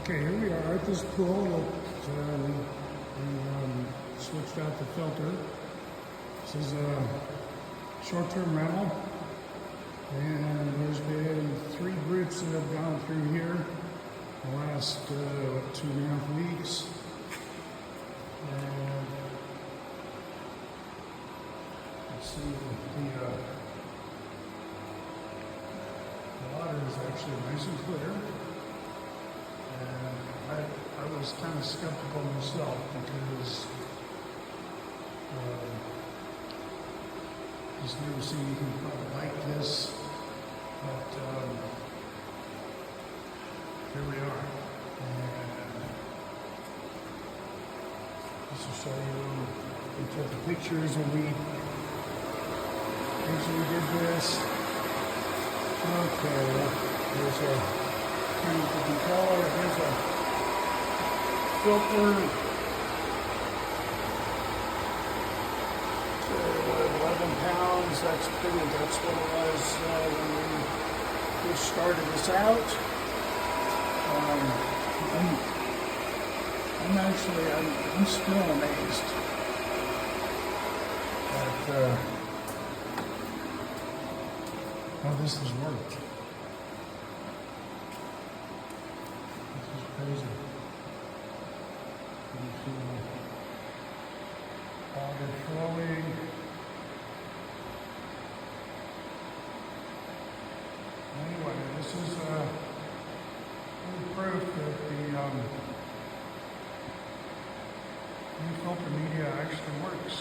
Okay, here we are at this pool that we switched out the filter. This is a short-term rental, and there's been 3 groups that have gone through here the last 2.5 weeks. And let's see, the water is actually nice and clear. And I was kind of skeptical myself because just never seen anything quite like this, but here we are. And just to show you, we took the pictures and we actually did this. Okay, there's a chemical controller, here's a filter. 11 pounds, that's what it was when we started this out. I'm still amazed at how this has worked. This is crazy. You feel water flowing. Anyway, this is proof that the new filter media actually works.